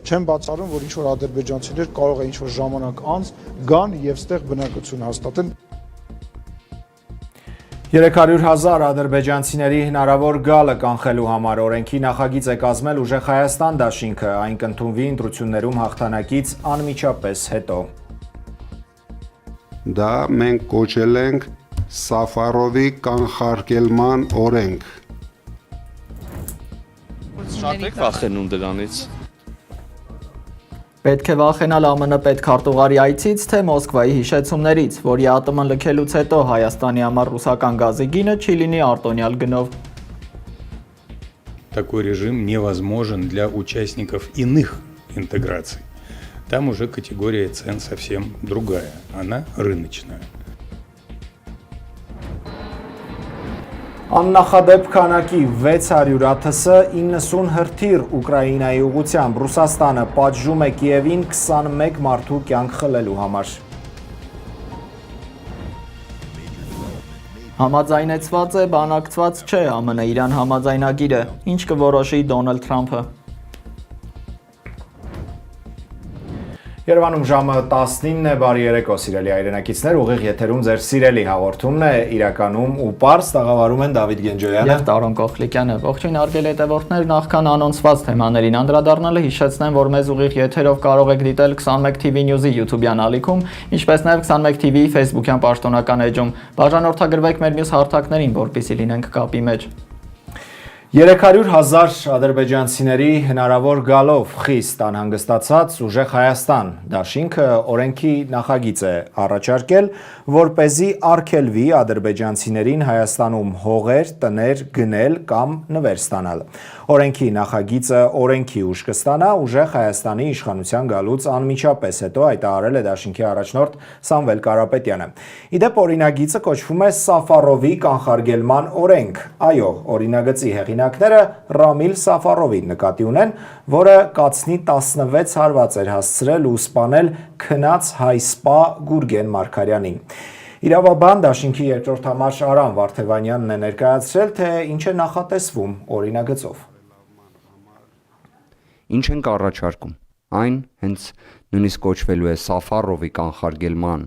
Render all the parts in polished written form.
չեմ բացառում, որ ինչ-որ ադրբեջանցիներ կարող է ինչ-որ ժամանակ անց գան և ստեղ բնակություն հաստատեն։ 300,000 ադրբեջանցիների հնարավոր գալը կանխելու համար օրենքի նախագիծ է կազմել ուժեղ Հայաստան դաշինքը, այն կընդունվի ընտրություններում հաղթանակից անմիջապես հետո։ Դա մենք կոչել ենք Սաֆարովի կանխարգելման օրենք։ Շատ եք վախենում դրանից։ Պետք է վախենալ ԱՄՆ պետքարտուղարի այցից, թե Մոսկվայի հիշեցումներից, որի ԱՏՄ լքելուց հետո Հայաստանի համար ռուսական գազի գինը չի լինի արտոնյալ գնով։ Такой режим невозможен для участников иных интеграций. Там уже категория цен совсем другая, она рыночная. Աննախադեպ քանակի 600 ԱԹՍ 90 հրթիռ Ուկրաինայի ուղղությամբ Ռուսաստանը պատժում է Կիևին 21 մարդու կյանք խլելու համար։ Համաձայնեցված է, բանակցված չէ ԱՄՆ-Իրան համաձայնագիրը, ինչ կորոշի Դոնալդ Թրամփը։ Երևանում ժամը 19 է, բարի երեկո սիրելի հայրենակիցներ, ուղիղ եթերում ձեր սիրելի հաղորդումն է, իրականում ու պարզ տաղավարում են Դավիթ Գենջոյանը եւ Տարոն Կոխլիկյանը։ Ողջույն հարգելի հետևորդներ, նախքան անոնսված թեմաներին անդրադառնալը հիշեցնեմ, որ մեզ ուղիղ եթերով կարող եք դիտել 21 TV News-ի YouTube-յան ալիքում, ինչպես նաեւ 21 TV-ի Facebook-յան պաշտոնական էջում։ Բաժանորդագրվեք մեր մյուս հարթակներին, որպեսզի լինենք կապի մեջ։ 300,000 ադրբեջանցիների հնարավոր գալով խիստ անհանգստացած ուժեղ Հայաստան դաշինքը օրենքի նախագիծ է առաջարկել, որպեսզի արգելվի ադրբեջանցիներին Հայաստանում հողեր, տներ գնել կամ նվեր ստանալ։ Օրենքի նախագիծը օրենքի ուժ կստանա ուժեղ Հայաստանի իշխանության գալուց անմիջապես հետո, հայտարարել է դաշինքի առաջնորդ Սամվել Կարապետյանը։ Իդեպ օրինագիծը կոչվում է Սաֆարովի կանխարգելման օրենք։ Այո, օրինագծի հեղինակները Ռամիլ Սաֆարովին նկատի ունեն, որը կացնի 16 հարված էր հասցրել ու սպանել քնած հայ սպա Գուրգեն Մարգարյանին։ Իրավաբան դաշինքի երկրորդ համարժ Արամ Վարդևանյանն է ներկայացրել, թե ինչ է նախատեսվում օրինագծով։ Ինչ ենք առաջարկում։ Այն հենց նույնիսկ կոչվելու է Սաֆարովի կանխարգելման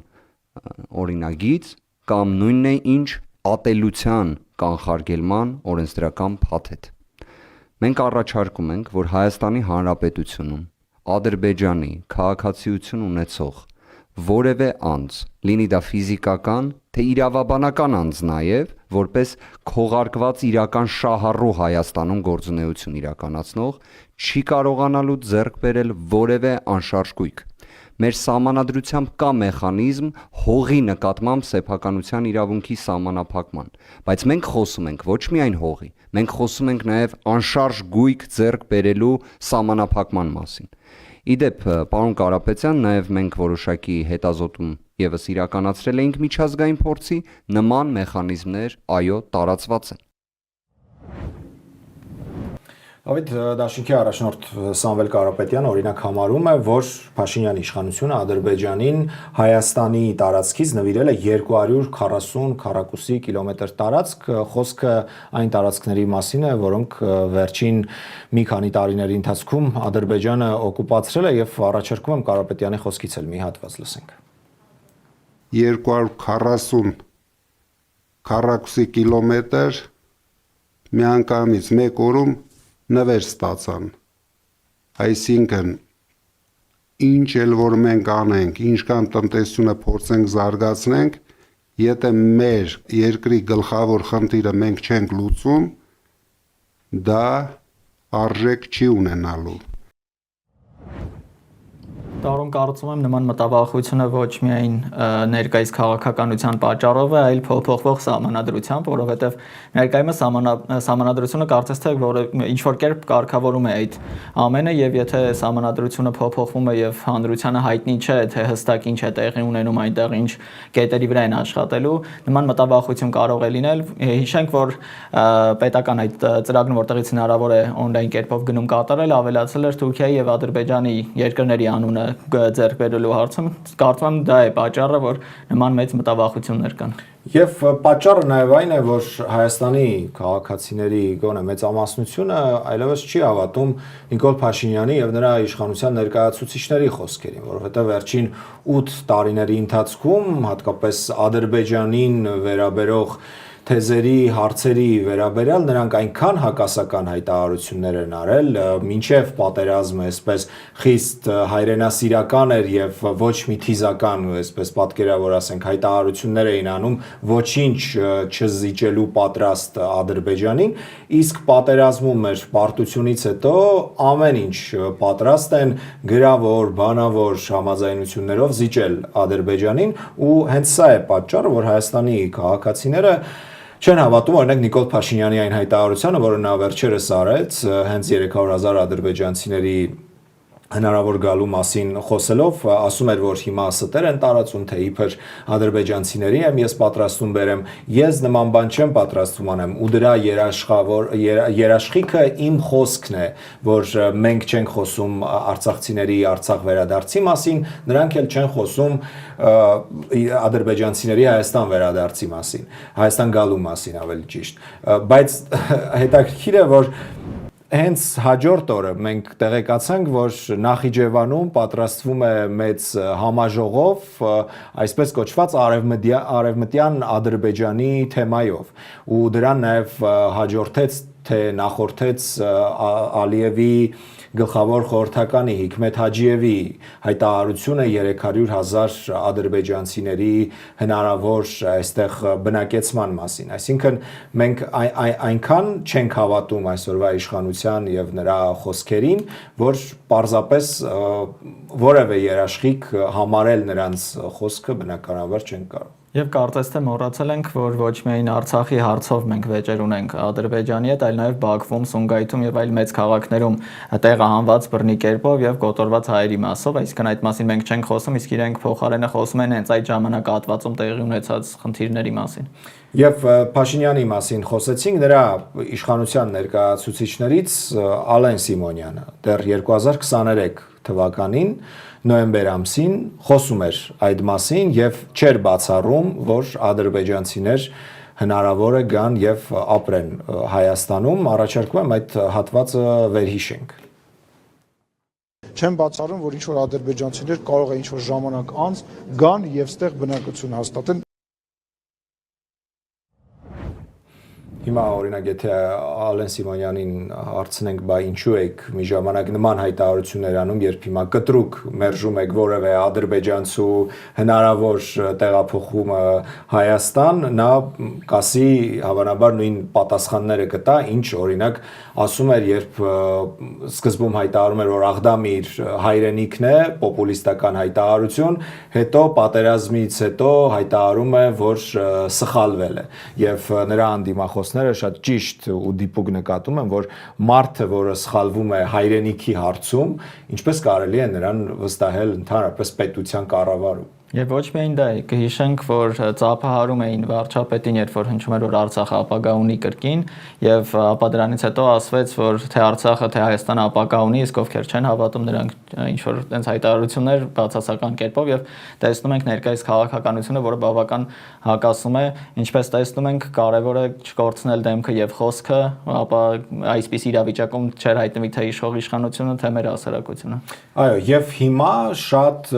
օրինագիծ կամ նույնն է ինչ ատելության կանխարգելման օրենսդրական փաթեթ։ Մենք առաջարկում ենք, որ Հայաստանի Հանրապետությունում Ադրբեջանի քաղաքացիություն ունեցող որևէ անձ, լինի դա ֆիզիկական, թե իրավաբանական անձ նաև, որպես քողարկված իրական շահառու Հայաստանում գործունեություն իրականացնող, չի կարողանալու ձեռք բերել որևէ անշարժ գույք։ Մեր սահմանադրությամբ կա մեխանիզմ հողի նկատմամբ սեփականության իրավունքի սահմանափակման, բայց մենք խոսում ենք ոչ միայն հողի, մենք խոսում ենք նաև անշարժ գույք ձեռք բերելու սահմանափակման մասին։ Իդեպ, պարոն Կարապետյան, նաև մենք որոշակի հետազոտում ևս իրականացրել էինք միջազգային փորձի, նման մեխանիզմներ, այո, տարածված են։ Դավիթ, դաշինքի առաջնորդ Սամվել Կարապետյանը օրինակ համարում է, որ Փաշինյանի իշխանությունը Ադրբեջանին Հայաստանի տարածքից նվիրել է 240 քառակուսի կիլոմետր տարածք, խոսքը այն տարածքների մասին է, որոնք վերջին մի քանի տարիների ընթացքում Ադրբեջանը օկուպացրել է եւ առաջարկում եմ Կարապետյանի խոսքից էլ մի հատված լսենք։ 240 քառակուսի կիլոմետր միանգամից մեկ օրում նվեր ստացան, այսինքն ինչ էլ որ մենք անենք, ինչքան տնտեսությունը փորձենք զարգացնենք, եթե մեր երկրի գլխավոր խնդիրը մենք չենք լուծում, դա արժեք չի ունենալու։ Տարոն կարծում եմ նման մտավախությունը ոչ միայն ներկայիս քաղաքականության պատճառով է, այլ փոփոխվող սահմանադրությամբ, որովհետև ներկայումս սահմանադրությունը կարծես թե ինչ որ կերպ կարգավորում է այդ ամենը եւ եթե սահմանադրությունը փոփոխվում է եւ հանրությանը հայտնի չէ, թե հստակ ինչ է տեղի ունենում այնտեղ, ինչ կետերի վրա են աշխատելու, նման մտավախություն կարող է լինել։ Հիշենք, որ պետական այդ ծրագրը, որտեղից հնարավոր է օնլայն կերպով գնում կատարել, ավելացել էր Թուրքիայի եւ Ադրբեջանի երկրների անունը ձեռք բերելու հարցում, կարծում եմ դա է պատճառը, որ նման մեծ մտավախություններ կան։ Եվ պատճառը նաև այն է, որ Հայաստանի քաղաքացիների գոնե մեծամասնությունը այլևս չի հավատում Նիկոլ Փաշինյանի եւ նրա իշխանության ներկայացուցիչների խոսքերին, որովհետեւ վերջին 8 տարիների ընթացքում հատկապես Ադրբեջանին վերաբերող թեզերի, հարցերի վերաբերյալ նրանք այնքան հակասական հայտարարություններ են արել, մինչև պատերազմը այսպես խիստ հայրենասիրական էր եւ ոչ մի թիզական, այսպես պատկերավոր ասենք, հայտարարություններ էին անում ոչինչ չզիջելու պատրաստ Ադրբեջանին, իսկ պատերազմում մեր պարտությունից հետո ամեն ինչ պատրաստ են գրավոր, բանավոր համաձայնություններով զիջել Ադրբեջանին ու հենց սա է պատճառը, որ Հայաստանի քաղաքացիները չեն հավատում օրինակ Նիկոլ Փաշինյանի այն հայտարարությանը, որը նա վերջերս արեց, հենց 300,000 ադրբեջանցիների հնարավոր գալու մասին խոսելով, ասում էր, որ հիմա ստեր են տարածում, թե իբր ադրբեջանցիների եմ ես պատրաստում բերեմ, ես նման բան չեմ պատրաստում անեմ, ու դրա երաշխիքը իմ խոսքն է, որ մենք չենք խոսում արցախցիների Արցախ վերադարձի մասին, նրանք էլ չեն խոսում ադրբեջանցիների Հայաստան վերադարձի մասին, Հայաստան գալու մասին ավելի ճիշտ, բայց հետաքրքիր է, որ հենց հաջորդ օրը մենք տեղեկացանք, որ Նախիջևանում պատրաստվում է մեծ համաժողով, այսպես կոչված արևմտյան Ադրբեջանի թեմայով, ու դրան նաև հաջորդեց, թե նախորդեց Ալիևի գլխավոր խորհրդականի Հիկմետ Հաջիևի հայտարարությունը 300,000 ադրբեջանցիների հնարավոր այստեղ բնակեցման մասին, այսինքն մենք այնքան չենք հավատում այսօրվա իշխանության եւ նրա խոսքերին, որ պարզապես որևէ երաշխիք համարել նրանց խոսքը բնականաբար չենք կարող։ Եվ կարծես թե մոռացել ենք, որ ոչ միայն Արցախի հարցով մենք վեճեր ունենք Ադրբեջանի հետ, այլ նաև Բաքվում, Սումգայիթում եւ այլ մեծ քաղաքներում տեղահանված բռնի կերպով եւ կոտորված հայերի մասով, այսինքն այդ մասին մենք չենք խոսում, իսկ իրենք փոխարենը խոսում են հենց այդ ժամանակահատվածում տեղի ունեցած խնդիրների մասին։ Եվ Փաշինյանի մասին խոսեցինք, նրա իշխանության ներկայացուցիչներից Ալեն Սիմոնյանը դեռ 2023 թվականին նոյեմբեր ամսին խոսում էր այդ մասին եւ չէր բացառում, որ ադրբեջանցիներ հնարավոր է գան եւ ապրեն Հայաստանում, առաջարկում եմ այդ հատվածը վերհիշենք։ Չեմ բացառում, որ ինչ-որ ադրբեջանցիներ կարող է ինչ-որ ժամանակ անց գան եւ ստեղ բնակություն հաստատեն։ Հիմա օրինակ եթե Ալեն Սիմոնյանին հարցնենք, բա ինչու եք մի ժամանակ նման հայտարարություններ անում, երբ հիմա կտրուկ մերժում եք որևէ ադրբեջանցու հնարավոր տեղափոխումը Հայաստան, նա կասի հավանաբար նույն պատասխանները կտա, ինչ օրինակ ասում էր, երբ սկզբում հայտարարում էր, որ Աղդամիր հայրենիքն է, պոպուլիստական հայտարարություն, հետո պատերազմից հետո հայտարարում է, որ սխալվել է եւ նրա անդիմախոսները շատ ճիշտ ու դիպուկ նկատում են, որ մարդը, որը սխալվում է հայրենիքի հարցում, ինչպես կարելի է նրան վստահել ընդհանրապես պետության կառավարում։ Եվ ոչ միայն դա, կհիշենք, որ ծափահարում էին վարչապետին, երբ որ հնչում էր, որ Արցախը ապագա ունի կրկին, եւ ապա դրանից հետո ասվեց, որ թե Արցախը, թե Հայաստանը ապագա ունի, իսկ ովքեր չեն հավատում, նրանք ինչ որ այդպես հայտարարություններ բացասական կերպով եւ տեսնում ենք ներկայիս քաղաքականությունը, որը բավական հակասում է, ինչպես տեսնում ենք, կարեւոր է չկորցնել դեմքը եւ խոսքը, ապա այսպես իրավիճակում չէր հայտնվի թե իշխող իշխանությունը, թե մեր հասարակությունը։ Այո, եւ հիմա շատ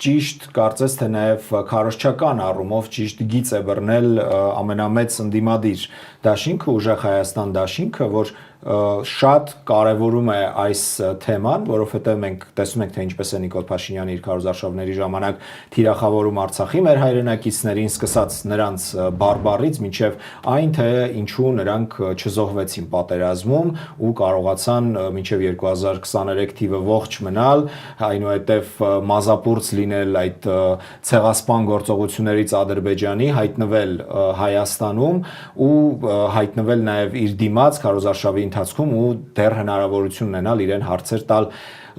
ճիշտ կարծես թե նաև քարոզչական առումով ճիշտ գիծ է բռնել ամենամեծ ընդդիմադիր դաշինքը, Ուժեղ Հայաստան դաշինքը, որ շատ կարևորում է այս թեման, որովհետև մենք տեսնում ենք, թե ինչպես է Նիկոլ Փաշինյանը իր քարոզարշավների ժամանակ թիրախավորում Արցախի մեր հայրենակիցներին, սկսած նրանց բարբառից մինչև այն, թե ինչու նրանք չզոհվեցին պատերազմում ու կարողացան մինչև 2023 թիվը ողջ մնալ, այնուհետև մազապուրց լինել այդ ցեղասպան գործողություններից Ադրբեջանի, հայտնվել Հայաստանում ու հայտնվել նաև իր դիմաց քարոզարշավի ընթացքում ու դեռ հնարավորություն ունենալ իրեն հարցեր տալ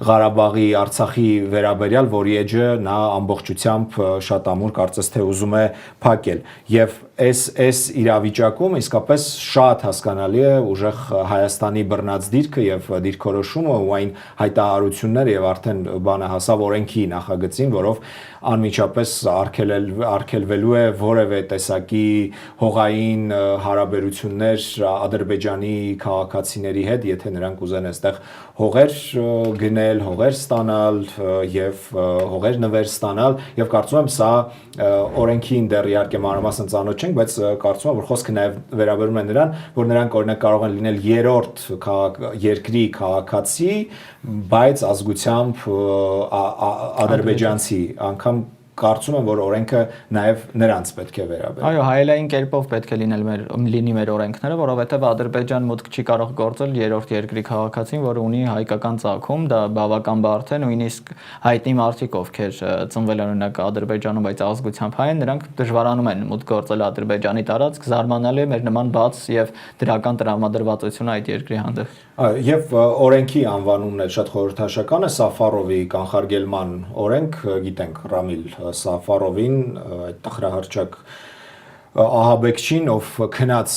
Ղարաբաղի, Արցախի վերաբերյալ, որի էջը նա ամբողջությամբ շատ ամուր կարծես թե ուզում է փակել։ Եվ այս իրավիճակում իսկապես շատ հասկանալի է ուժեղ Հայաստանի բռնած դիրքը եւ դիրքորոշումը ու այն հայտարարությունները եւ արդեն բանը հասավ օրենքի նախագծին, որով անմիջապես արգելվելու է որևէ տեսակի հողային հարաբերություններ Ադրբեջանի քաղաքացիների հետ, եթե նրանք ուզեն այստեղ հողեր գնել, հողեր ստանալ եւ հողեր նվեր ստանալ եւ կարծում եմ սա օրենքին դեռ իհարկե մանրամասն ծանոթ չենք, բայց կարծում եմ որ խոսքը նաեւ վերաբերում է նրան, որ նրանք օրինակ կարող են լինել երրորդ երկրի քաղաքացի, բայց ազգությամբ ադրբեջանցի, անգամ կարծում եմ որ օրենքը նաև նրանց պետք է վերաբերի։ Այո, հայելային կերպով պետք է լինի մեր օրենքները, որովհետև Ադրբեջան մուտք չի կարող գործել երրորդ երկրի քաղաքացին, որը ունի հայկական ծագում, դա բավական բարդ է, նույնիսկ հայտնի մարդիկ, ովքեր ծնվել են օրինակ Ադրբեջանում, բայց ազգությամբ հայ են, նրանք դժվարանում են մուտք գործել Ադրբեջանի տարածք, զարմանալի է մեր նման բաց եւ դրական տրամադրվածությունը այդ երկրի հանդեպ։ Եվ օրենքի անվանումն էլ շատ խորհրդաշական է, Սաֆարովի կանխարգելման օրենք, գիտենք Ռամիլ Սաֆարովին, այդ տխրահարճակ ահաբեկչին, ով քնած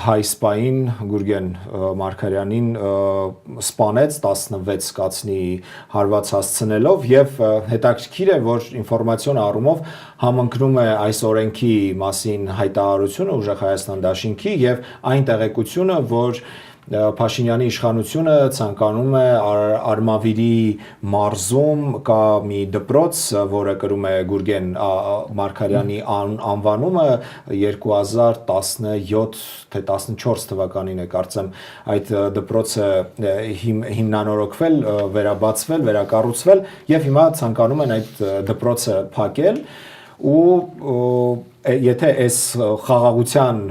հայ սպային Գուրգեն Մարգարյանին սպանեց 16 կացնի հարված հասցնելով եւ հետաքրքիր է որ ինֆորմացիոն առումով համընկնում է այս օրենքի մասին հայտարարությունը ուժեղ Հայաստան Դաշինքի եւ այն տեղեկությունը, որ Փաշինյանի իշխանությունը ցանկանում է Արմավիրի մարզում կա մի դպրոց, որը կրում է Գուրգեն Մարգարյանի անվանումը 2017 թե 14 թվականին է կարծեմ այդ դպրոցը հիմնանորոգվել, վերաբացվել, վերակառուցվել եւ հիմա ցանկանում են այդ դպրոցը փակել ու եթե այս խաղաղության,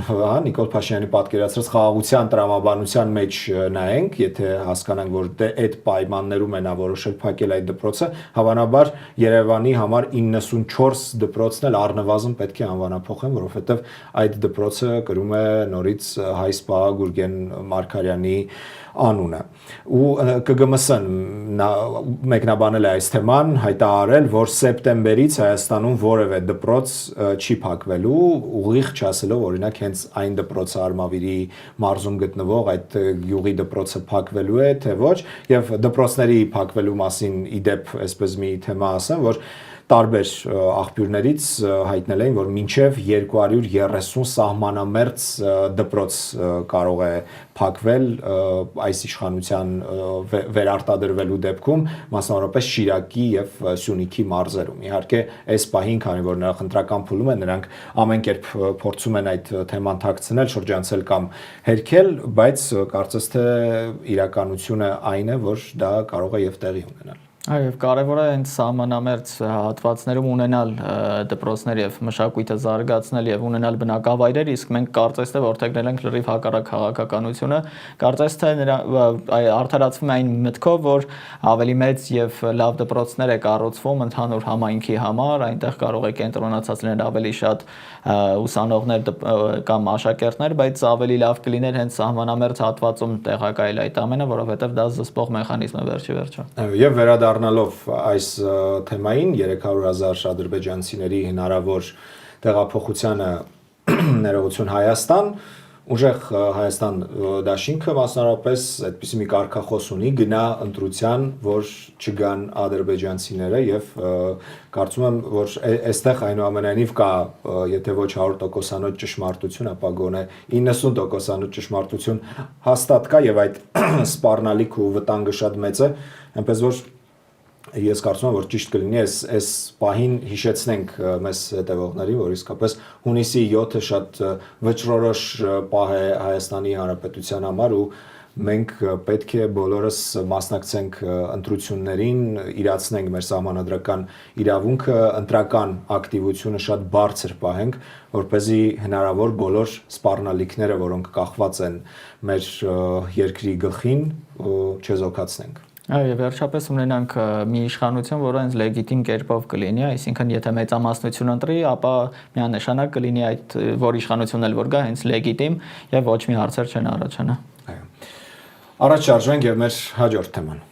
Նիկոլ Փաշինյանի պատկերացրած խաղաղության տրամաբանության մեջ նայենք, եթե հասկանանք, որ այդ պայմաններում է նա որոշել փակել այդ դպրոցը, հավանաբար Երևանի համար 94 դպրոցն էլ առնվազն պետք է անվանափոխեն, որովհետև այդ դպրոցը կրում է նորից հայ սպա Գուրգեն Մարգարյանի անունը։ Ու ԿԳՄՍ-ն մեկնաբանել է այս թեման, հայտարարել, որ սեպտեմբերից Հայաստանում որևէ դպրոց չի փակվելու, ուղիղ չասելով, օրինակ հենց այն դպրոցը Արմավիրի մարզում գտնվող այդ գյուղի դպրոցը փակվելու է, թե ոչ, եւ դպրոցների փակվելու մասին իդեպ այսպես մի թեմա ասեմ, որ տարբեր աղբյուրներից հայտնել էին, որ մինչև 230 սահմանամերձ դպրոց կարող է փակվել այս իշխանության վերարտադրվելու դեպքում, մասնավորապես Շիրակի եւ Սյունիքի մարզերում։ Իհարկե, այս պահին, քանի որ նրանք խնդրական փուլում են, նրանք ամեն կերպ փորձում են այդ թեման թաքցնել, շրջանցել կամ հերքել, բայց կարծես թե իրականությունը այն է, որ դա կարող է եւ տեղի ունենալ։ Այո, կարևոր է հենց սահմանամերձ հատվածներում ունենալ դպրոցներ եւ մշակույթը զարգացնել եւ ունենալ բնակավայրեր, իսկ մենք կարծես թե որդեգնել ենք լրիվ հակառակ քաղաքականությունը, կարծես թե արդարացվում է այն մտքով, որ ավելի մեծ եւ լավ դպրոցներ է կառուցվում ընդհանուր համայնքի համար, այնտեղ կարող է կենտրոնացած լինել ավելի շատ ուսանողներ կամ աշակերտներ, բայց ավելի լավ կլիներ հենց սահմանամերձ հատվածում տեղակայել այդ ամենը, որովհետեւ դա զսպող մեխանիզմ է վերջի վերջո։ Եվ վերադառնալով այս թեմային 300,000 ադրբեջանցիների հնարավոր տեղափոխությանը ներողություն Հայաստան, ուժեղ Հայաստան Դաշինքը մասնավորապես այդպիսի մի կարգախոս ունի գնա ընտրության, որ չգան ադրբեջանցիները եւ կարծում եմ, որ այստեղ այնուամենայնիվ կա, եթե ոչ 100%-անոց ճշմարտություն, ապա գոնե 90%-անոց ճշմարտություն հաստատ կա եւ այդ սպառնալիք ու վտանգը շատ մեծ է, այնպես որ ես կարծում եմ, որ ճիշտ կլինի այս պահին հիշեցնենք մեզ հետևողներին, որ իսկապես հունիսի 7-ը շատ վճռորոշ պահ է Հայաստանի Հանրապետության համար ու մենք պետք է բոլորս մասնակցենք ընտրություններին, իրացնենք մեր սահմանադրական իրավունքը, ընտրական ակտիվությունը շատ բարձր պահենք, որպեսզի հնարավոր բոլոր սպառնալիքները, որոնք կախված են մեր երկրի գլխին, չեզոքացնենք։ Այո, վերջապես ունենանք մի իշխանություն, որը հենց լեգիտիմ կերպով կլինի, այսինքն եթե մեծամասնություն ընտրի, ապա միանշանակ կլինի այդ որ իշխանությունն էլ որ գա, հենց լեգիտիմ եւ ոչ մի հարցեր չեն առաջանա։ Այո։ Առաջ շարժվենք եւ մեր հաջորդ թեման։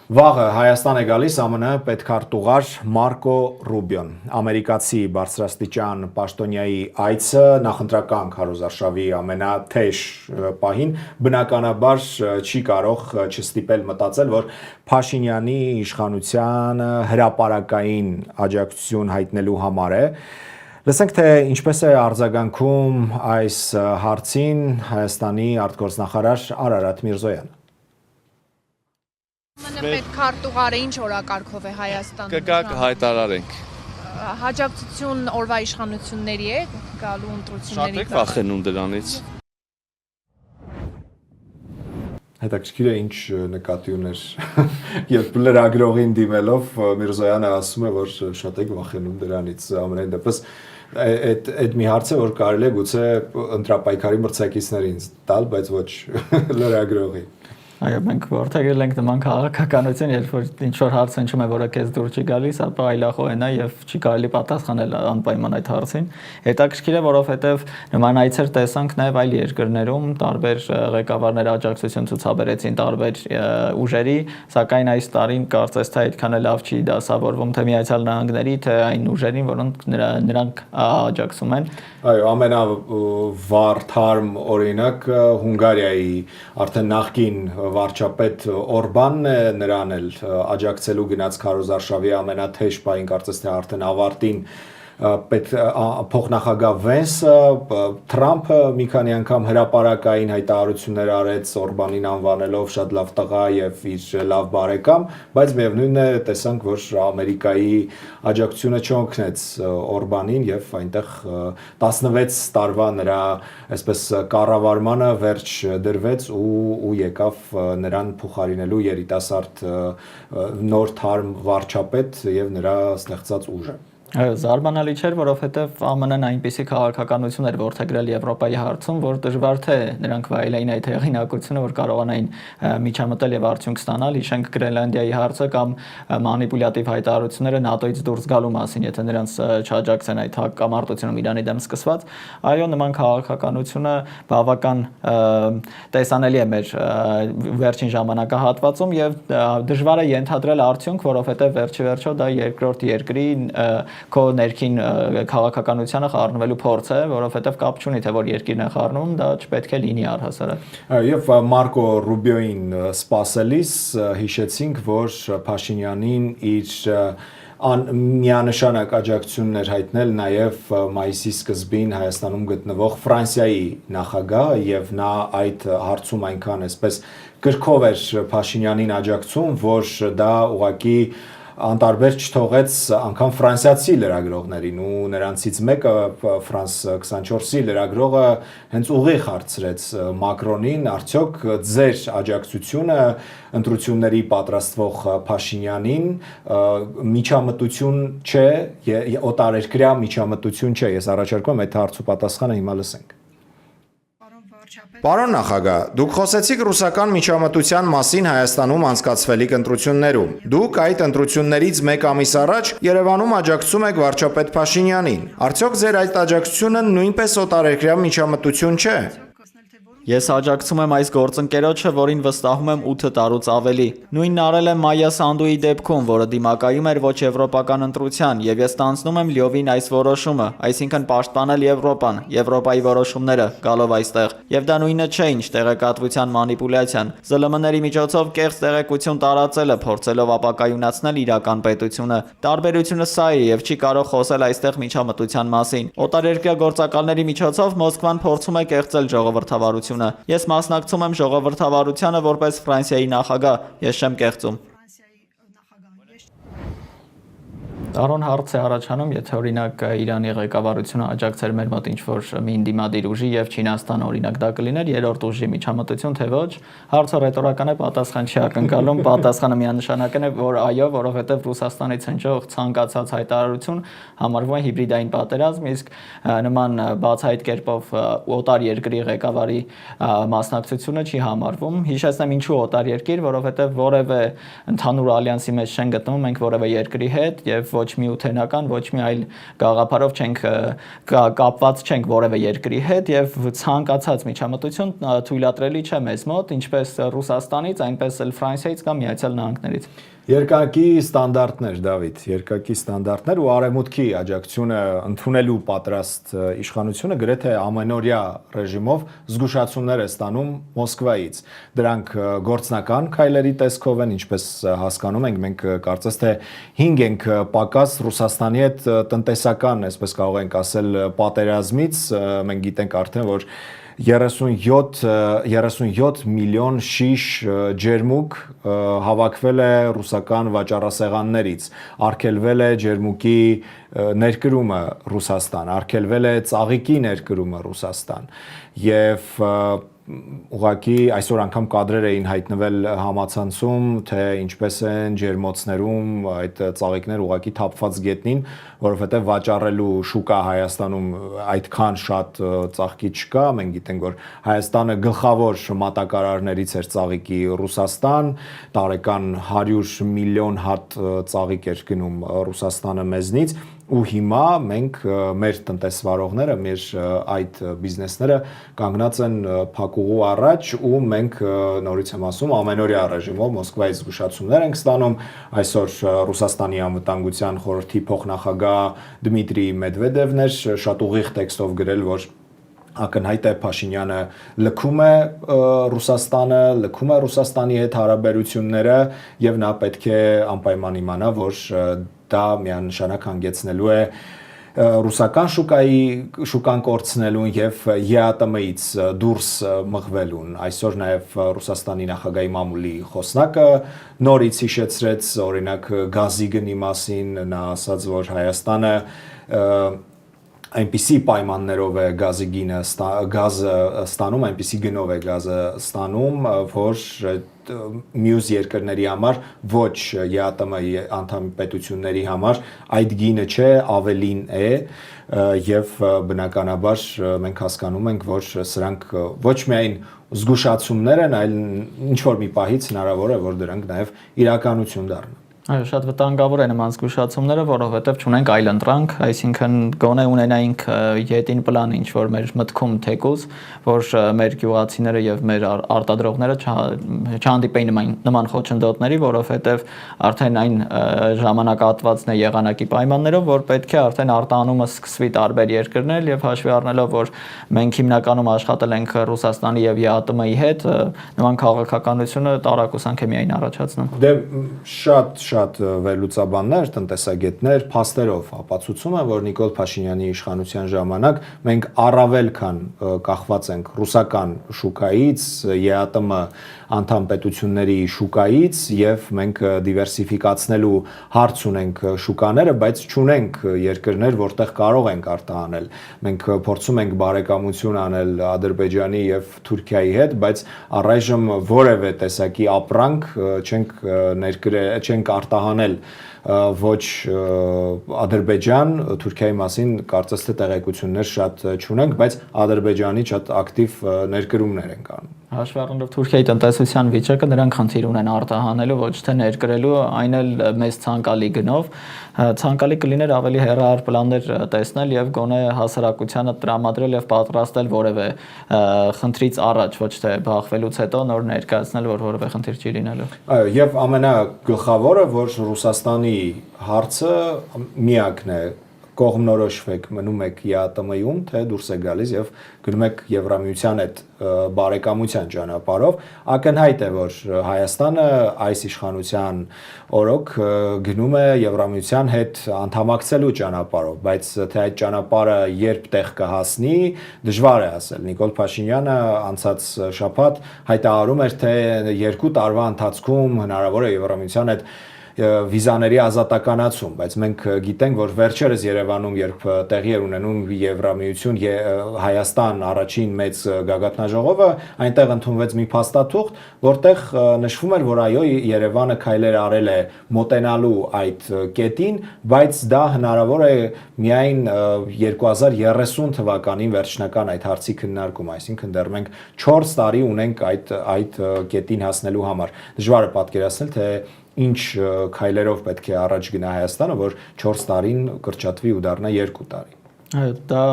Վաղը Հայաստան է գալիս ԱՄՆ պետքարտուղար Մարկո Ռուբիոն։ Ամերիկացի բարձրաստիճան պաշտոնյայի այցը նախընտրական քարոզարշավի ամենաթեժ պահին բնականաբար չի կարող չստիպել մտածել, որ Փաշինյանի իշխանությանը հրապարակային աջակցություն հայտնելու համար է։ Լսենք, թե ինչպես է արձագանքում այս հարցին Հայաստանի արտգործնախարար Արարատ Միրզոյանը։ Պետքարտուղարը ինչ օրակարգով է Հայաստանում։ Կգաք հայտարարենք։ Հաջակցություն օրվա իշխանությունների է գալու ընտրությունների։ Շատ եք վախենում դրանից։ Հետաքրքիր է ինչ նկատի ուներ, երբ լրագրողին դիմելով Միրզոյանը ասում է, որ շատ եք վախենում դրանից, ամենայն դեպս այդ մի հարց է, որ կարելի է գուցե ընտրապայքարի մրցակիցներին տալ, բայց ոչ լրագրողի։ Այո, մենք որդեգրել ենք նման քաղաքականություն, երբ որ ինչ-որ հարց հնչում է, որը քեզ դուր չի գալիս, ապա այլախոհ է եւ չի կարելի պատասխանել անպայման այդ հարցին։ Հետաքրքիր է, որովհետեւ նման այցեր տեսանք նաեւ այլ երկրներում, տարբեր ղեկավարներ աջակցություն ցուցաբերեցին տարբեր ուժերի, սակայն այս տարին կարծես թե այդքան էլ լավ չի դասավորվում թե Միացյալ Նահանգների, թե այն ուժերին, որոնք նրանք աջակցում են։ Այո, ամենավառ թարմ օրինակ Հունգարիայի արդեն նախկին վարչապետ Օրբանն է, նրան էլ աջակցելու գնաց քարոզարշավի ամենաթեժ պահին, կարծես թե արդեն ավարտին փոխնախագահ Վենսը, Թրամփը մի քանի անգամ հրապարակային հայտարարություններ արեց Օրբանին անվանելով շատ լավ տղա եւ իր լավ բարեկամ, բայց միևնույնն է տեսանք, որ Ամերիկայի աջակցությունը չօգնեց Օրբանին եւ այնտեղ 16 տարվա նրա այսպես կառավարմանը վերջ դրվեց ու եկավ նրան փոխարինելու երիտասարդ նոր թարմ վարչապետ եւ նրա ստեղծած ուժը։ Զարմանալի չէր, որովհետև ԱՄՆ-ն այնպիսի քաղաքականություն էր որդեգրել Եվրոպայի հարցում, որ դժվար թե նրանք վայելեին այդ հեղինակությունը, որ կարողանային միջամտել եւ արդյունք ստանալ, հիշենք Գրենլանդիայի հարցը կամ մանիպուլյատիվ հայտարարությունները ՆԱՏՕ-ից դուրս գալու մասին, եթե նրանց չաջակցեն այդ հակամարտությունում Իրանի դեմ սկսված, այո, նման քաղաքականությունը բավական տեսանելի է մեր վերջին ժամանակահատվածում եւ դժվար է ենթադրել արդյունք, որովհետեւ վերջի վերջո դա երկրորդ երկրի քո ներքին քաղաքականությանը խառնվելու փորձ է, որովհետև կապ չունի թե որ երկիրն է խառնում, դա չպետք է լինի առհասարակ։ Եվ Մարկո Ռուբիոին սպասելիս հիշեցինք, որ Փաշինյանին իր միանշանակ աջակցություններ հայտնել նաև մայիսի սկզբին Հայաստանում գտնվող Ֆրանսիայի նախագահը եւ նա այդ հարցում այնքան այսպես գրքով էր Փաշինյանին աջակցում, որ դա ուղղակի անտարբեր չթողեց անգամ ֆրանսիացի լրագրողներին ու նրանցից մեկը Ֆրանս 24-ի լրագրողը հենց ուղիղ հարցրեց Մակրոնին, արդյոք ձեր աջակցությունը ընտրությունների պատրաստվող Փաշինյանին միջամտություն չէ, օտարերկրյա միջամտություն չէ։ Ես առաջարկում եմ այդ հարցու պատասխանը հիմա լսենք։ Պարոն նախագահ, դուք խոսեցիք ռուսական միջամտության մասին Հայաստանում անցկացվելիք ընտրություններում։ Դուք այդ ընտրություններից մեկ ամիս առաջ Երևանում աջակցում եք վարչապետ Փաշինյանին։ Արդյոք ձեր այդ աջակցությունը նույնպես օտարերկրյա միջամտություն չէ։ Ես աջակցում եմ այս գործընկերոջը, որին վստահում եմ 8 տարուց ավելի։ Նույնն արել եմ Մայա Սանդուի դեպքում, որը դիմակայում էր ոչ եվրոպական ընտրության, եւ ես ստանձնում եմ լիովին այս որոշումը, այսինքն պաշտպանել Եվրոպան, Եվրոպայի որոշումները, գալով այստեղ։ Եվ դա նույնը չէ, ինչ տեղեկատվության մանիպուլյացիան։ ԶԼՄ-ների միջոցով կեղծ տեղեկություն տարածելը, փորձելով ապակայունացնել իրական պետությունը։ Տարբերությունը սա է եւ չի կարող խոսել այստեղ միջամտության մասին։ Օտարերկրյա գործակալների միջոցով Մոսկվան փորձում է կեղծել ժողովրդավարությունը։ Ես մասնակցում եմ ժողովրդավարությանը որպես Ֆրանսիայի նախագահ, ես չեմ կեղծում։ Արոն հարց է առաջանում, եթե օրինակ Իրանի ղեկավարությունը աջակցեր մեր մոտ ինչ-որ մի ինդիմադիր ուժի եւ Չինաստանը օրինակ դա կլիներ երրորդ ուժի միջամտություն, թե ոչ, հարցը ռետորական է, պատասխան չի ակնկալում, պատասխանը միանշանական է, որ այո, որովհետեւ Ռուսաստանից հնչող ցանկացած հայտարարություն համարվում է հիբրիդային պատերազմ, իսկ նման բացահայտ կերպով օտար երկրի ղեկավարի մասնակցությունը չի համարվում։ Հիշեցնեմ ինչու օտար երկիր, որովհետեւ որևէ ընդհանուր ալյանսի մեջ չեն գտնվում մենք որևէ երկրի հետ եւ ոչ ոչ մի ութենական, ոչ մի այլ գաղափարով չենք կապված չենք որևէ երկրի հետ եւ ցանկացած միջամտություն թույլատրելի չէ մեզ մոտ, ինչպես Ռուսաստանից, այնպես էլ Ֆրանսիայից կամ Միացյալ Նահանգներից։ Երկակի ստանդարտներ, Դավիթ, երկակի ստանդարտներ ու արևմուտքի աջակցությունը ընդունելու պատրաստ իշխանությունը գրեթե ամենօրյա ռեժիմով զգուշացումներ է ստանում Մոսկվայից։ Դրանք գործնական քայլերի տեսքով են, ինչպես հասկանում ենք, մենք կարծես թե 5 ենք պակաս Ռուսաստանի հետ տնտեսական, այսպես կարող ենք ասել, պատերազմից, մենք գիտենք արդեն, որ 37 միլիոն շիշ ջերմուկ հավաքվել է ռուսական վաճառասեղաններից, արգելվել է ջերմուկի ներկրումը Ռուսաստան, արգելվել է ծաղիկի ներկրումը Ռուսաստան եւ ուղղակի այսօր անգամ կադրեր էին հայտնվել համացանցում, թե ինչպես են ջերմոցներում այդ ծաղիկներ ուղղակի թափված գետնին, որովհետև վաճառելու շուկա Հայաստանում այդքան շատ ծաղկի չկա, մենք գիտենք, որ Հայաստանը գլխավոր մատակարարներից էր ծաղիկի Ռուսաստան, տարեկան 100 միլիոն հատ ծաղիկ էր գնում Ռուսաստանը մեզնից ու հիմա մենք մեր տնտեսվարողները, մեր այդ բիզնեսները կանգնած են փակուղու առաջ ու մենք նորից եմ ասում ամենօրյա ռեժիմով Մոսկվայից զգուշացումներ ենք ստանում այսօր Ռուսաստանի անվտանգության խորհրդի փոխնախագահ Դմիտրի Մեդվեդևն էր շատ ուղիղ տեքստով գրել, որ ակնհայտ է Փաշինյանը լքում է Ռուսաստանը, լքում է Ռուսաստանի հետ հարաբերությունները եւ նա պետք է անպայման իմանա, որ դա միանշանակ հանգեցնելու է ռուսական շուկան կորցնելուն եւ ԵԱՏՄ-ից դուրս մղվելուն։ Այսօր նաեւ Ռուսաստանի նախագահի մամուլի խոսնակը նորից հիշեցրեց օրինակ գազի գնի մասին, նա ասաց, որ Հայաստանը այնպիսի պայմաններով է գազը ստանում, այնպիսի գնով է գազը ստանում, որ մյուս երկրների համար, ոչ ԵԱՏՄ-ի անդամ պետությունների համար այդ գինը չէ, ավելին է եւ բնականաբար մենք հասկանում ենք, որ սրանք ոչ միայն զգուշացումներ են, այլ ինչ որ մի պահից հնարավոր է, որ դրանք նաեւ իրականություն դառնան։ Այո, շատ վտանգավոր է նման զգուշացումները, որովհետև չունենք այլ ընտրանք, այսինքն գոնե ունենայինք յետին պլան ինչ որ մեր մտքում թեկուզ, որ մեր գյուղացիները եւ մեր արտադրողները չհանդիպեին նման խոչընդոտների, որովհետև արդեն այն ժամանակահատվածն է եղանակի պայմաններով, որ պետք է արդեն արտահանումը սկսվի տարբեր երկրներ եւ հաշվի առնելով, որ մենք հիմնականում աշխատել ենք Ռուսաստանի եւ ԵԱՏՄ-ի հետ, նման քաղաքականությունը տարակուսանք է միայն առաջացնում։ Դե շատ վերլուծաբաններ, տնտեսագետներ փաստերով ապացուցում են, որ Նիկոլ Փաշինյանի իշխանության ժամանակ մենք առավել քան կախված ենք ռուսական շուկայից, ԵԱՏՄ անդամ պետությունների շուկայից եւ մենք դիվերսիֆիկացնելու հարց ունենք շուկաները, բայց չունենք երկրներ, որտեղ կարող ենք արտահանել։ Մենք փորձում ենք բարեկամություն անել Ադրբեջանի եւ Թուրքիայի հետ, բայց առայժմ որևէ տեսակի ապրանք չենք արտահանել ոչ Ադրբեջան, Թուրքիայի մասին կարծես թե տեղեկություններ շատ չունենք, բայց Ադրբեջանի շատ ակտիվ ներկրումներ են կանում։ Հաշվի առնելով Թուրքիայի տնտեսության վիճակը, նրանք խնդիր ունեն արտահանելու, ոչ թե ներկրելու, այն էլ մեծ ցանկալի գնով, ցանկալի կլիներ ավելի հեռահար պլաններ տեսնել եւ գոնե հասարակությանը տրամադրել եւ պատրաստել որևէ խնդրից առաջ, ոչ թե բախվելուց հետո նոր ներկայացնել, որ որևէ խնդիր չի լինելու։ Այո, եւ ամենագլխավորը, որ Ռուսաստանի հարցը միակն է, կողմնորոշվեք, մնում եք ԵԱՏՄ-ում, թե դուրս է գալիս եւ գնում եք Եվրամիության հետ բարեկամության ճանապարհով, ակնհայտ է, որ Հայաստանը այս իշխանության օրոք գնում է Եվրամիության հետ անդամակցելու ճանապարհով, բայց թե այդ ճանապարհը երբ տեղ կհասնի, դժվար է ասել։ Նիկոլ Փաշինյանը անցած շաբաթ հայտարարում էր, թե 2 տարվա ընթացքում հնարավոր է Եվրամիության հետ վիզաների ազատականացում, բայց մենք գիտենք, որ վերջերս Երևանում, երբ տեղի էր ունենում Եվրամիություն Հայաստան առաջին մեծ գագաթնաժողովը, այնտեղ ընդունվեց մի փաստաթուղթ, որտեղ նշվում էր, որ այո, Երևանը քայլեր արել է մոտենալու այդ կետին, բայց դա հնարավոր է միայն 2030 թվականին վերջնական այդ հարցի քննարկում, այսինքն դեռ մենք 4 տարի ունենք այդ կետին հասնելու համար։ Դժվար է պատկերացնել, թե ինչ քայլերով պետք է առաջ գնա Հայաստանը, որ 4 տարին կրճատվի ու դառնա 2 տարի։ Այո, դա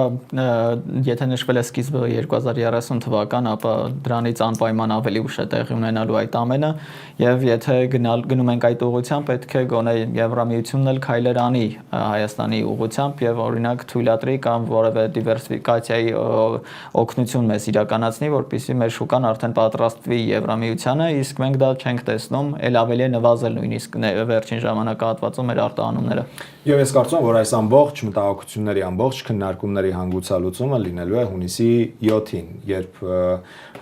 եթե նշվել է սկիզբը 2030 թվական, ապա դրանից անպայման ավելի ուշ է տեղի ունենալու այդ ամենը, եւ եթե գնում ենք այդ ուղղությամբ, պետք է գոնե Եվրամիությունն էլ քայլեր անի Հայաստանի ուղղությամբ եւ օրինակ թույլատրի կամ որևէ դիվերսիֆիկացիայի օգնություն մեզ իրականացնի, որպեսզի մեր շուկան արդեն պատրաստվի Եվրամիությանը, իսկ մենք դա չենք տեսնում, ել ավելի է նվազել նույնիսկ վերջին ժամանակահատվածում մեր արտահանումները։ Եվ ես կարծում եմ, որ այս ամբողջ մտահոգությունների ամբողջ քննարկումների հանգուցալուծումը լինելու է հունիսի 7-ին, երբ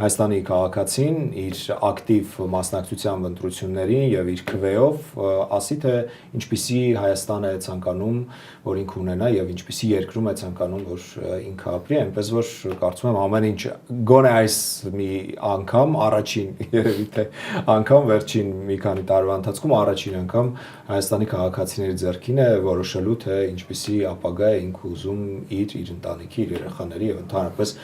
Հայաստանի քաղաքացին իր ակտիվ մասնակցությամբ ընտրություններին եւ իր քվեով ասի թե ինչպիսի Հայաստան է ցանկանում, որ ինքը ունենա եւ ինչպիսի երկրում է ցանկանում, որ ինքը ապրի, այնպես որ կարծում եմ ամեն ինչ գոնե այս մի անգամ առաջին երևի թե անգամ վերջին մի քանի տարվա ընթացքում առաջին անգամ Հայաստանի քաղաքացիների ձեռքին է որոշելու թե ինչպիսի ապագա է ինքը ուզում իր ընտանիքի, իր երեխաների եւ ընդհանրապես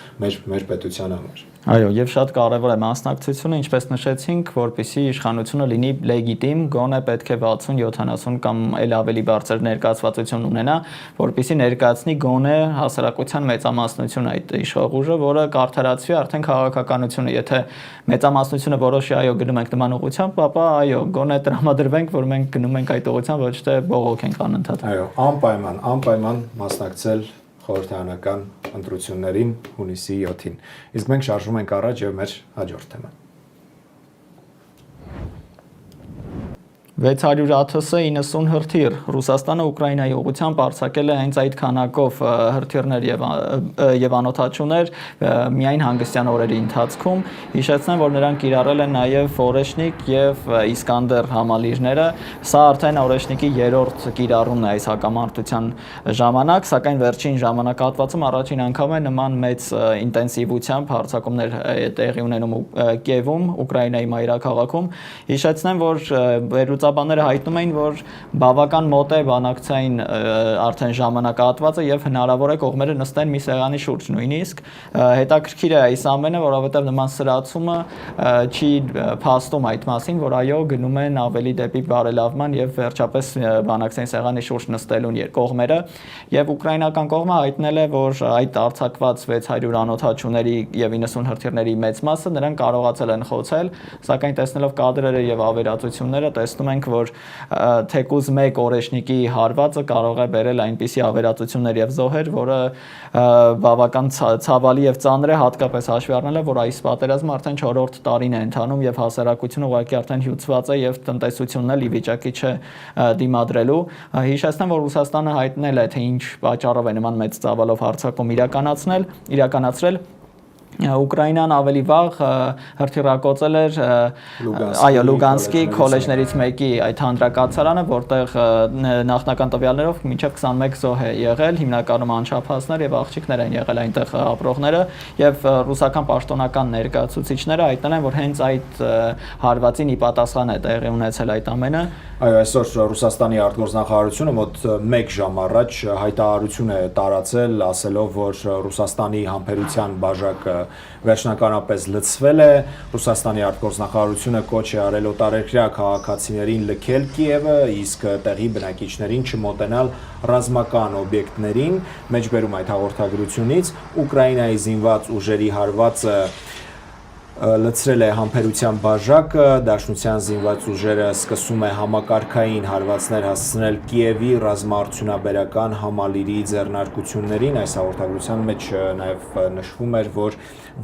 մեր պետության համար։ Այո, եւ շատ կարեւոր է մասնակցությունը, ինչպես նշեցինք, որպեսզի իշխանությունը լինի լեգիտիմ, գոնե պետք է 60-70 կամ այլ ավելի բարձր ներկայացվածություն ունենա, որպեսզի ներկայացնի գոնե հասարակության մեծամասնություն այդ իշխող ուժը, որը կարդարացվի արդեն քաղաքականությունը, եթե մեծամասնությունը որոշի այո գնում ենք նման ուղղությամբ, ապա այո, գոնե տրամադրվենք, որ մենք գնում ենք այդ ուղղությամբ, ոչ թե բողոք ենք անընդհատ։ Այո, անպայման մասնակցել խորհրդարանական ընտրություններին հունիսի 7-ին։ Իսկ մենք շարժվում ենք առաջ եւ մեր հաջորդ թեման։ 600 ԱԹՍ 90 հրթիռ Ռուսաստանը Ուկրաինայի ուղղությամբ արձակել է հենց այդ քանակով հրթիռներ եւ անօթաչուներ միայն հանգստյան օրերի ընթացքում։ Հիշեցնեմ, որ նրանք կիրառել են նաեւ Օրեշնիկ եւ Իսկանդեր համալիրները։ Սա արդեն Օրեշնիկի 3-րդ կիրառումն է այս հակամարտության ժամանակ, սակայն վերջին ժամանակահատվածում առաջին անգամ է նման մեծ ինտենսիվությամբ հարձակումներ տեղի ունենում Կիևում, Ուկրաինայի մայրաքաղաքում։ Հիշեցնեմ, որ Բանները հայտնում էին, որ բավական մոտ է բանակցային արդեն ժամանակահատվածը եւ հնարավոր է կողմերը նստեն մի սեղանի շուրջ նույնիսկ։ Հետաքրքիր է այս ամենը, որովհետեւ նման սրացումը չի փաստում այդ մասին, որ այո գնում են ավելի դեպի բարելավման եւ վերջապես բանակցային սեղանի շուրջ նստելուն կողմերը եւ ուկրաինական կողմը հայտնել է, որ այդ արձակված 600 անօթաչուների եւ 90 հրթիռների մեծ մասը նրանք կարողացել են խոցել, սակայն տեսնելով կադրերը եւ ավերածությունները տեսնում ենք, որ թեկուզ մեկ օրեշնիկի հարվածը կարող է բերել այնպիսի ավերածություններ եւ զոհեր, որը բավական ցավալի եւ ծանր է, հատկապես հաշվի առնելով, որ այս պատերազմը արդեն 4-րդ տարին է ընթանում եւ հասարակությունը ուղղակի արդեն հյուծված է եւ տնտեսությունն էլ ի վիճակի չէ դիմադրելու։ Հիշեցնեմ, որ Ռուսաստանը հայտնել է, թե ինչ պատճառով է նման մեծ ծավալով հարձակում իրականացրել։ Ուկրաինան ավելի վաղ հրթիռակոծել էր Լուգանսկի քոլեջներից մեկի այդ հանրակացարանը, որտեղ նախնական տվյալներով մինչև 21 զոհ է եղել, հիմնականում անչափահասներ եւ աղջիկներ են եղել այնտեղ ապրողները, եւ ռուսական պաշտոնական ներկայացուցիչները հայտնել են, որ հենց այդ հարվածին ի պատասխան է տեղի ունեցել այդ ամենը։ Այո, այսօր Ռուսաստանի արտգործնախարարությունը մոտ 1 ժամ առաջ հայտարարություն է տարածել, ասելով, որ Ռուսաստանի համբերության բաժակը վերջնականապես լցվել է։ Ռուսաստանի արտգործնախարարությունը կոչ է արել օտարերկրյա քաղաքացիներին լքել Կիևը, իսկ տեղի բնակիչներին չմոտենալ ռազմական օբյեկտներին։ Մեջբերում այդ հաղորդագրությունից Ուկրաինայի զինված ուժերի հարվածը լցրել է համբերության բաժակը, Դաշնության զինված ուժերը սկսում է համակարգային հարվածներ հասցնել Կիևի ռազմաարդյունաբերական համալիրի ձեռնարկություններին։ Այս հաղորդագրության մեջ նաև նշվում էր, որ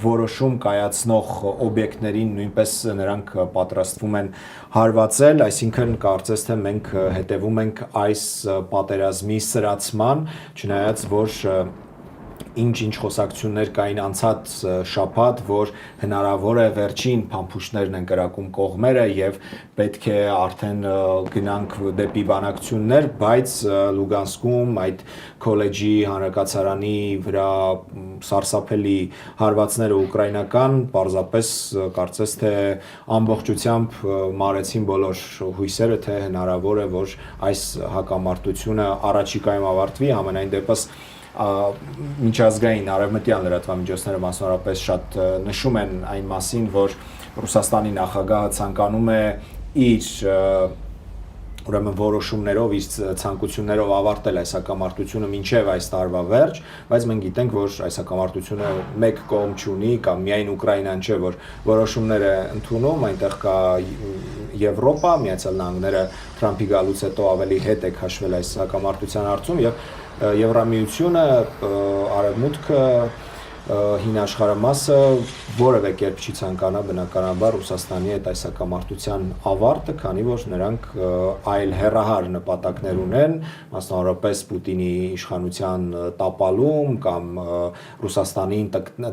որոշում կայացնող օբյեկտներին նույնպես նրանք պատրաստվում են հարվածել, այսինքն կարծես թե մենք հետևում ենք այս պատերազմի սրացման, չնայած որ ինչ խոսակցություններ կային անցած շաբաթ, որ հնարավոր է վերջին փամփուշտներն են կրակում կողմերը եւ պետք է արդեն գնանք դեպի բանակցություններ, բայց Լուգանսկում այդ քոլեջի հանրակացարանի վրա սարսափելի հարվածները ուկրաինական պարզապես կարծես թե ամբողջությամբ մարեցին բոլոր հույսերը, թե հնարավոր է, որ այս հակամարտությունը առաջիկայում ավարտվի, համենայն դեպս միջազգային արևմտյան լրատվամիջոցները մասնավորապես շատ նշում են այն մասին, որ Ռուսաստանի նախագահը ցանկանում է իր ուրեմն որոշումներով իր ցանկություններով ավարտել այս հակամարտությունը մինչև այս տարվա վերջ, բայց մենք գիտենք, որ այս հակամարտությունը մեկ կողմ չունի կամ միայն Ուկրաինան չէ, որ որոշումներ է ընդունում, այնտեղ կա Եվրոպա, Միացյալ Նահանգները Թրամփի գալուց հետո ավելի հետ է քաշվել այս հակամարտության հարցում եւ Եվրամիությունը, Արևմուտքը, հին աշխարհամասը որևէ կերպ չի ցանկանա բնականաբար Ռուսաստանի հետ այս հակամարտության ավարտը, քանի որ նրանք այլ հեռահար նպատակներ ունեն, մասնավորապես Պուտինի իշխանության տապալում կամ Ռուսաստանին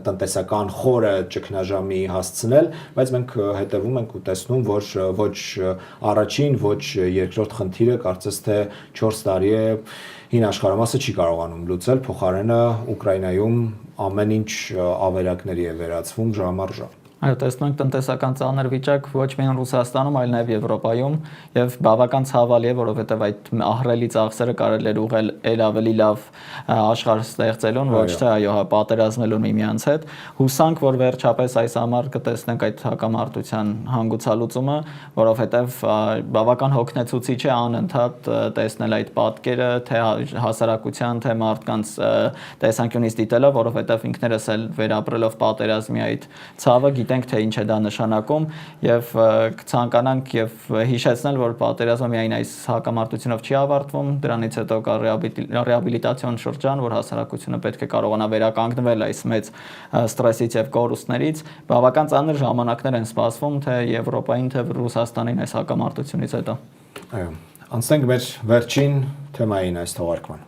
տնտեսական խորը ճգնաժամի հասցնել, բայց մենք հետևում ենք ու տեսնում, որ ոչ առաջին, ոչ երկրորդ խնդիրը կարծես թե 4 տարի է հին աշխարհամասը չի կարողանում լուծել, փոխարենը Ուկրաինայում ամեն ինչ ավերակների է վերածվում ժամ առ ժամ։ Այո, տեսնում ենք տնտեսական ծանր վիճակ ոչ միայն Ռուսաստանում, այլ նաև Եվրոպայում եւ բավական ցավալի է, որովհետեւ այդ ահռելի ծախսերը կարելի է ուղղել ել ավելի լավ աշխարհ ստեղծելուն, ոչ թե այո, պատերազմելուն միմյանց հետ։ Հուսանք, որ վերջապես այս ամառ կտեսնենք այդ հակամարտության հանգուցալուծումը, որովհետեւ բավական հոգնեցուցիչ է անընդհատ տեսնել այդ պատկերը, թե հասարակության, թե մարդկանց տեսանկյունից դիտելով, որովհետեւ ինքներս էլ վերապրելով պատերազմի այդ ցավը գիտենք թե ինչ է դա նշանակում եւ կցանկանանք եւ հիշեցնել, որ պատերազմը միայն այս հակամարտությունով չի ավարտվում, դրանից հետո կա ռեաբիլիտացիոն շրջան, որ հասարակությունը պետք է կարողանա վերականգնվել այս մեծ ստրեսից եւ կորուստներից, բավական ծանր ժամանակներ են սպասվում թե Եվրոպային, թե Ռուսաստանին այս հակամարտությունից հետո։ Այո, անցնենք մեր վերջին թեմային այս թողարկման։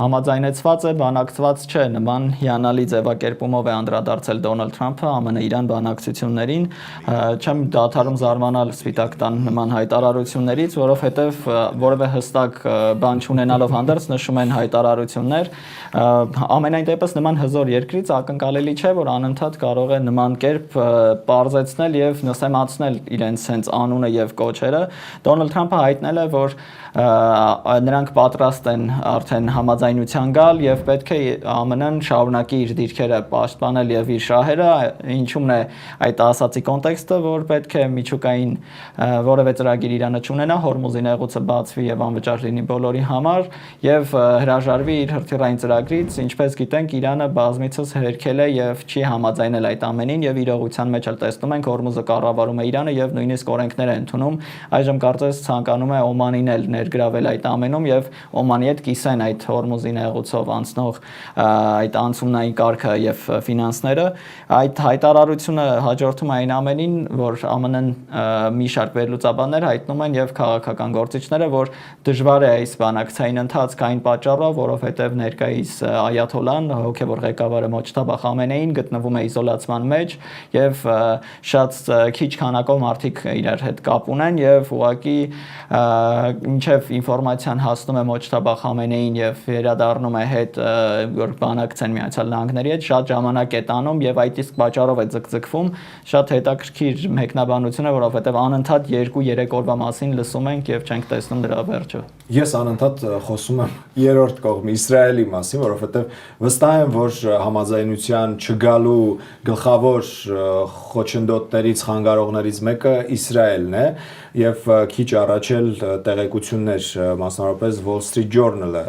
Համաձայնեցված է, բանակցված չէ, նման հիանալի ձևակերպումով է անդրադարձել Դոնալդ Թրամփը ԱՄՆ-Իրան բանակցություններին, չեմ դադարում զարմանալ Սպիտակ տան նման հայտարարություններից, որովհետև որևէ հստակ բան չունենալով հանդերձ նշում են հայտարարություններ, ամենայն դեպս նման հզոր երկրից ակնկալելի չէ, որ անընդհատ կարող է նման կերպ պարզեցնել եւ նսեմացնել իրենց հենց անունը եւ կոչերը։ Դոնալդ Թրամփը հայտնել է, որ նրանք պատրաստ են արդեն համաձայնության գալ եւ պետք է ԱՄՆ-ն շարունակի իր դիրքերը պաշտպանել եւ իր շահերը, ինչումն է այդ ասացի կոնտեքստը, որ պետք է միջուկային որևէ ծրագիր Իրանը չունենա, Հորմուզի նեղուցը բացվի եւ անվճար լինի բոլորի համար եւ հրաժարվի իր հրթիռային ծրագրից, ինչպես գիտենք, Իրանը բազմիցս հերքել է եւ չի համաձայնել այդ ամենին եւ իրողության մեջ էլ տեսնում ենք Հորմուզը կառավարում է Իրանը եւ նույնիսկ օրենքներ է ընդունում, այժմ կարծես ցանկանում է Օմանին էլ ներգրավել այդ ամենում եւ Օմանի հետ կիսեն այդ Հորմուզի նեղուցով անցնող այդ անցումնային կարգը եւ ֆինանսները։ Այդ հայտարարությունը հաջորդում է այն ամենին, որ ԱՄՆ-ն մի շարք վերլուծաբաններ հայտնում են եւ քաղաքական գործիչները, որ դժվար է այս բանակցային ընթացքը այն պատճառով, որովհետեւ ներկայիս այաթոլան, հոգեվոր ղեկավարը Մոջթաբա Խամենեին գտնվում է իզոլացման մեջ եւ շատ քիչ քանակով մարդիկ իրար հետ կապ ունեն եւ ուղղակի ինչեւ ինֆորմացիան հասնում է Մոջթաբա Խամենեին եւ վերադառնում է հետ, որ բանակցեն Միացյալ Նահանգների հետ, շատ ժամանակ է տանում եւ այդ իսկ պատճառով է ձգձգվում, շատ հետաքրքիր մեկնաբանություն է, որովհետեւ անընդհատ 2-3 օրվա մասին լսում ենք եւ չենք տեսնում դրա վերջը։ Ես անընդհատ խոսում եմ երրորդ կողմի Իսրայելի մասին, որովհետեւ վստահ եմ, որ համաձայնության չգալու գլխավոր խոչընդոտներից, խանգարողներից մեկը Իսրայելն է եւ քիչ առաջ էլ տեղեկություններ, մասնավորապես Wall Street Journal-ը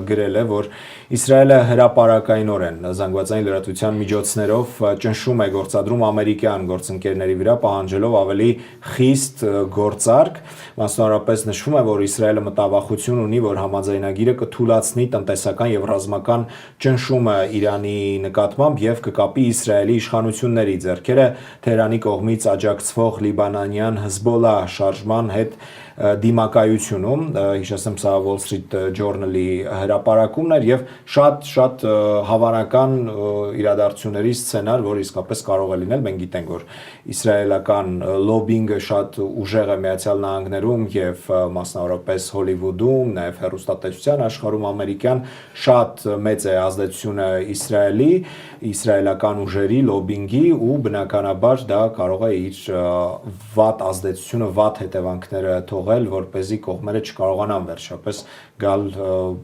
գրել է, որ Իսրայելը հրապարակայնորեն զանգվածային լրատվության միջոցներով ճնշում է գործադրում ամերիկյան գործընկերների վրա, պահանջելով ավելի խիստ գործարք, մասնավորապես նշվում է, որ Իսրայելը մտավախություն ունի, որ համաձայնագիրը կթույլատնի տնտեսական եւ ռազմական ճնշումը Իրանի նկատմամբ եւ կկապի Իսրայելի իշխանությունների ձեռքերը Թեհրանի կողմից աջակցվող լիբանանյան Հեզբոլլահ շարժման հետ դիմակայությունում, հիշեցնեմ սա Wall Street Journal-ի հրապարակումն էր եւ շատ հավանական իրադարձությունների սցենար, որ իսկապես կարող է լինել, մենք գիտենք, որ իսրայելական լոբինգը շատ ուժեղ է Միացյալ Նահանգներում եւ մասնավորապես Հոլիվուդում, նաեւ հեռուստատեսության աշխարհում ամերիկյան շատ մեծ է ազդեցությունը Իսրայելի, իսրայելական ուժերի լոբինգի ու բնականաբար դա կարող է իր վատ ազդեցությունը, վատ հետևանքները թողնել թողել, որպեսզի կողմերը չկարողանան վերջապես գալ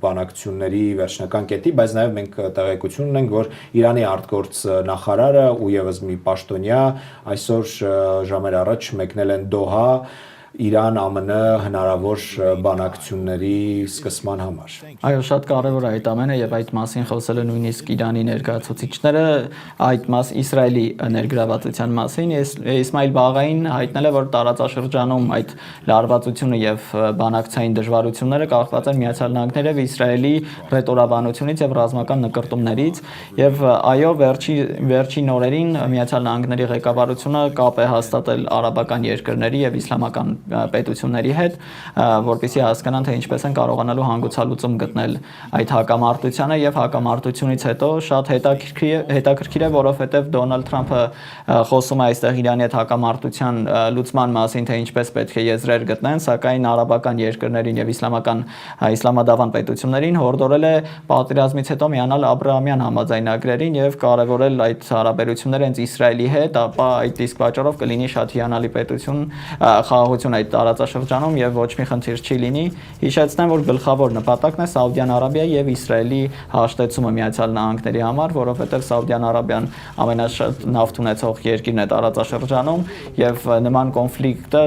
բանակցությունների վերջնական կետի, բայց նաև մենք տեղեկություն ունենք, որ Իրանի արտգործ նախարարը ու եւս մի պաշտոնյա այսօր ժամեր առաջ մեկնել են Դոհա Իրան ԱՄՆ հնարավոր բանակցությունների սկսման համար։ Այո, շատ կարևոր է այդ ամենը եւ այդ մասին խոսել է նույնիսկ Իրանի ներկայացուցիչները, այդ Իսրայելի ներգրավվածության մասին Իսմայիլ Բաղային հայտնել է, որ տարածաշրջանում այդ լարվածությունը եւ բանակցային դժվարությունները կախված են Միացյալ Նահանգների եւ Իսրայելի ռետորաբանությունից եւ ռազմական նկրտումներից եւ այո, վերջին օրերին Միացյալ Նահանգների ղեկավարությունը կապ է հաստատել արաբական երկրների եւ իսլամական պետությունների հետ, որպեսզի հասկանան, թե ինչպես են կարողանալու հանգուցալուծում գտնել այդ հակամարտությանը եւ հակամարտությունից հետո շատ հետաքրքիր է, որովհետեւ Դոնալդ Թրամփը խոսում է այստեղ Իրանի հետ հակամարտության լուծման մասին, թե ինչպես պետք է եզրեր գտնեն, սակայն արաբական երկրներին եւ իսլամադավան պետություններին հորդորել է պատերազմից հետո միանալ Աբրահամյան համաձայնագրերին եւ կարեւորել այդ հարաբերությունները հենց Իսրայելի հետ, ապա այդ իսկ պատճառով կլինի շատ հիանալի պետություն, խաղաղություն այդ տարածաշրջանում եւ ոչ մի խնդիր չի լինի։ Հիշեցնեմ, որ գլխավոր նպատակն է Սաուդյան Արաբիայի եւ Իսրայելի հաշտեցումը Միացյալ Նահանգների համար, որովհետեւ Սաուդյան Արաբիան ամենաշատ նավթ ունեցող երկիրն է տարածաշրջանում եւ նման կոնֆլիկտը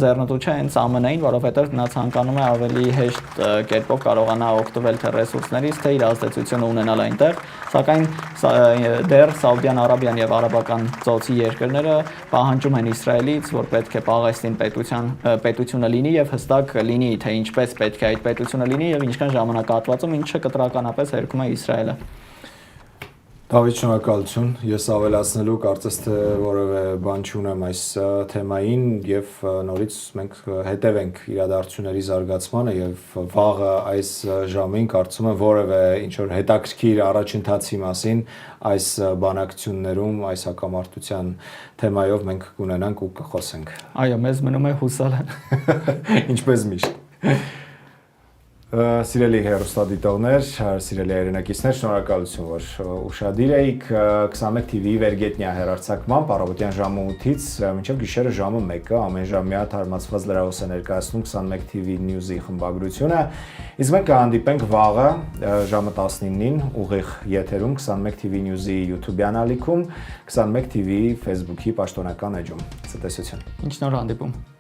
ձեռնտու չէ հենց ԱՄՆ-ին, որովհետեւ նա ցանկանում է ավելի հեշտ կերպով կարողանա օգտվել թե ռեսուրսներից, թե իր ազդեցությունը ունենալ այնտեղ, սակայն դեռ Սաուդյան Արաբիան եւ արաբական ծոցի երկրները պահանջում են Իսրայելից, որ պետք է Պաղեստին պետությունը լինի եւ հստակ լինի, թե ինչպես պետք է այդ պետությունը լինի եւ ինչքան ժամանակահատվածում ինչը կտրականապես հերքում է Իսրայելը։ Դավիթ, շնորհակալություն։ Ես ավելացնելու կարծես թե որևէ բան չունեմ այս թեմային եւ նորից մենք հետևենք իրադարձությունների զարգացմանը եւ վաղը այս ժամին կարծում եմ որևէ ինչ որ հետաքրքիր առաջընթացի մասին այս բանակցություններում այս հակամարտության թեմայով մենք կունենանք ու կխոսենք։ Այո, մեզ մնում է հուսալ։ Ինչպես միշտ։ Սիրելի հեռուստադիտողներ, սիրելի հայրենակիցներ, շնորհակալություն, որ ուշադիր էիք 21 TV վերգետնյա հեռարձակմամբ առավոտյան ժամը 8-ից մինչև գիշերը ժամը 1-ը ամեն ժամյա թարմացված լրահոս է ներկայացնում 21 TV News-ի խմբագրությունը։ Իսկ մենք կհանդիպենք վաղը ժամը 19-ին ուղիղ եթերում 21 TV News-ի YouTube-յան ալիքում, 21 TV Facebook-ի պաշտոնական էջում։ Ցտեսություն։ Ինչ նոր հանդիպում։